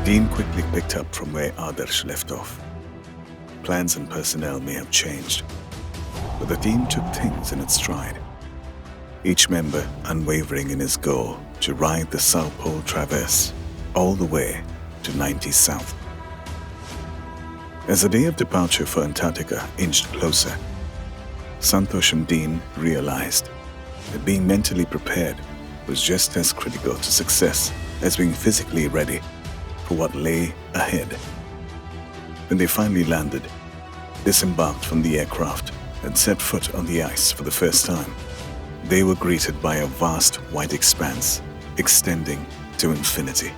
Dean quickly picked up from where Adarsh left off. Plans and personnel may have changed, but the team took things in its stride. Each member unwavering in his goal to ride the South Pole Traverse all the way to 90 South. As the day of departure for Antarctica inched closer, Santosh and Dean realized that being mentally prepared was just as critical to success as being physically ready for what lay ahead. When they finally landed, disembarked from the aircraft, and set foot on the ice for the first time, they were greeted by a vast white expanse extending to infinity.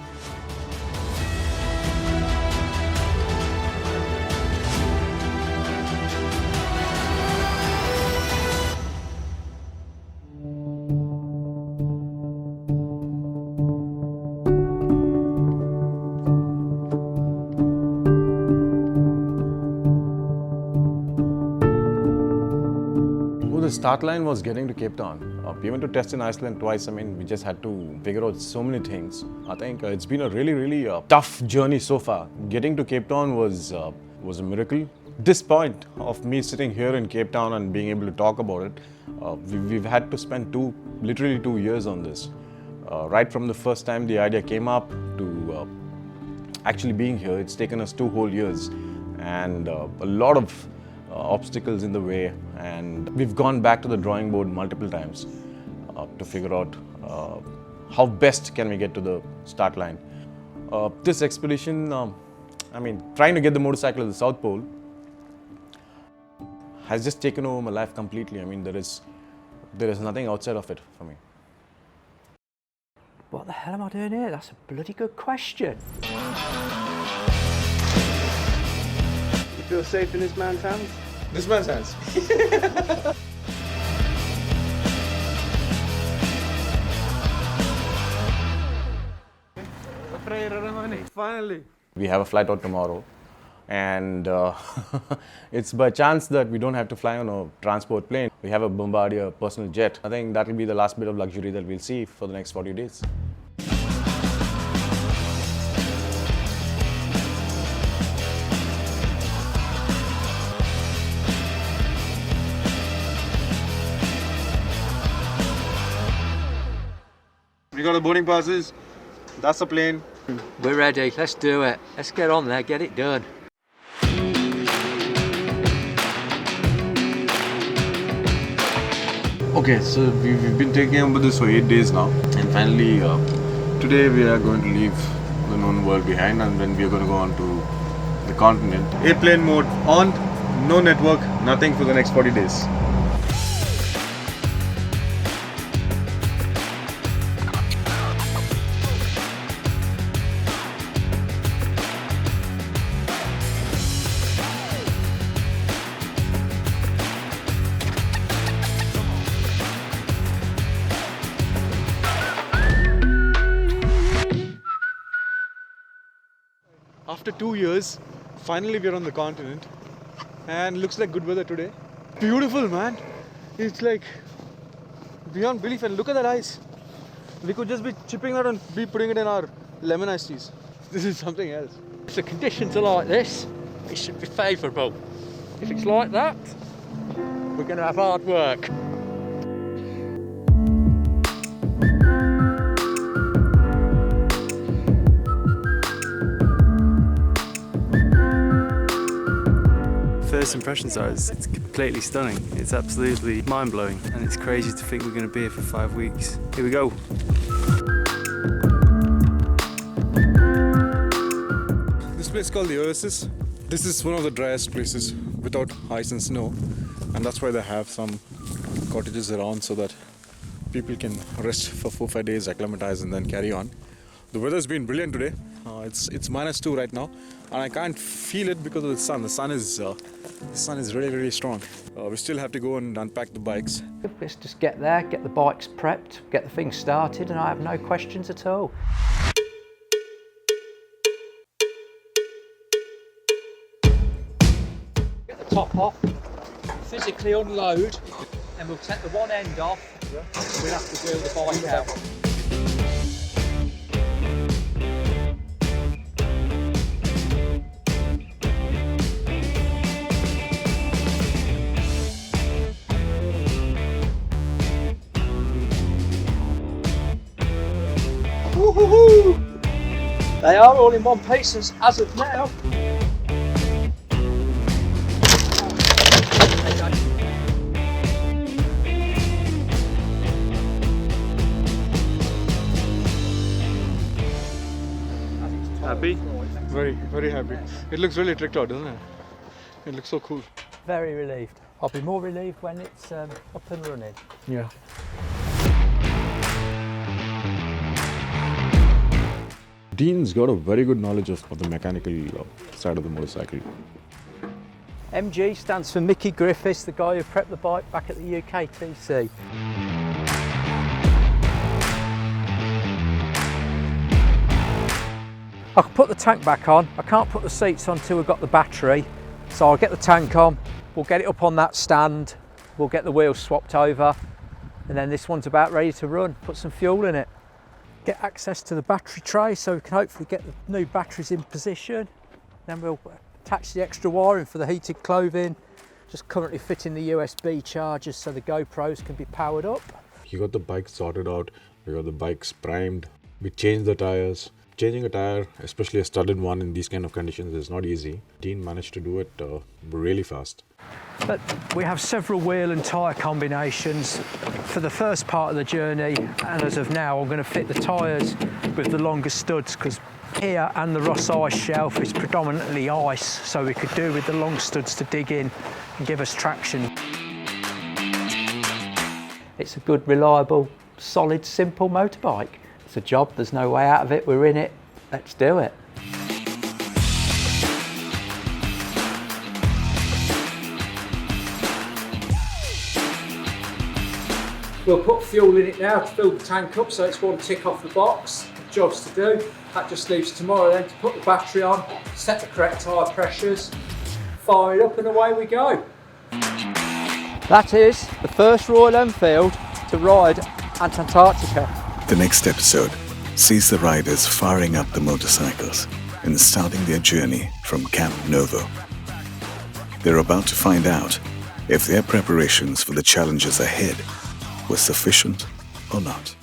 The start line was getting to Cape Town. We went to test in Iceland twice. We just had to figure out so many things. I think it's been a really tough journey so far. Getting to Cape Town was a miracle. This point of me sitting here in Cape Town and being able to talk about it, we've had to spend literally 2 years on this. Right from the first time the idea came up to actually being here, it's taken us 2 whole years and a lot of obstacles in the way, and we've gone back to the drawing board multiple times to figure out how best can we get to the start line. This expedition, trying to get the motorcycle to the South Pole has just taken over my life completely. There is nothing outside of it for me. What the hell am I doing here? That's a bloody good question. You feel safe in this man's hands? This man's hands. Finally. We have a flight out tomorrow, and it's by chance that we don't have to fly on a transport plane. We have a Bombardier personal jet. I think that will be the last bit of luxury that we'll see for the next 40 days. We got the boarding passes. That's the plane. We're ready, let's do it. Let's get on there, get it done. Okay, so we've been taking over this for 8 days now, and finally today we are going to leave the known world behind, and then we are going to go on to the continent. Airplane mode on, no network, nothing for the next 40 days. After 2 years, finally we're on the continent, and looks like good weather today. Beautiful, man. It's like beyond belief, and look at that ice. We could just be chipping that and be putting it in our lemon iced teas. This is something else. If the conditions are like this, it should be favourable. If it's like that, we're going to have hard work. First impressions are it's completely stunning. It's absolutely mind-blowing, and it's crazy to think we're going to be here for 5 weeks. Here we go. This place is called the Oasis. This is one of the driest places without ice and snow, and that's why they have some cottages around so that people can rest for 4-5 days, acclimatize, and then carry on. The weather's been brilliant today. It's -2 right now, and I can't feel it because of the sun. The sun is really strong. We still have to go and unpack the bikes. Let's just get there, get the bikes prepped, get the thing started, and I have no questions at all. Get the top off, physically unload, and we'll take the one end off. We'll have to wheel the bike out. Woo-hoo-hoo! They are all in one piece as of now. Happy? Very, very happy. It looks really tricked out, doesn't it? It looks so cool. Very relieved. I'll be more relieved when it's up and running. Yeah. Dean's got a very good knowledge of the mechanical side of the motorcycle. MG stands for Mickey Griffiths, the guy who prepped the bike back at the UKTC. I can put the tank back on. I can't put the seats on until we've got the battery. So I'll get the tank on, we'll get it up on that stand, we'll get the wheels swapped over, and then this one's about ready to run. Put some fuel in it. Get access to the battery tray so we can hopefully get the new batteries in position. Then we'll attach the extra wiring for the heated clothing. Just currently fitting the USB chargers so the GoPros can be powered up. You got the bike sorted out, we got the bikes primed, we changed the tires. Changing a tire, especially a studded one in these kind of conditions, is not easy. Dean managed to do it really fast. But we have several wheel and tyre combinations for the first part of the journey, and as of now I'm going to fit the tyres with the longer studs because here and the Ross ice shelf is predominantly ice, so we could do with the long studs to dig in and give us traction. It's a good, reliable, solid, simple motorbike. It's a job, there's no way out of it, we're in it, let's do it. We'll put fuel in it now to fill the tank up, so it's one tick off the box. Jobs to do. That just leaves tomorrow then to put the battery on, set the correct tyre pressures, fire it up and away we go. That is the first Royal Enfield to ride Antarctica. The next episode sees the riders firing up the motorcycles and starting their journey from Camp Novo. They're about to find out if their preparations for the challenges ahead were sufficient or not.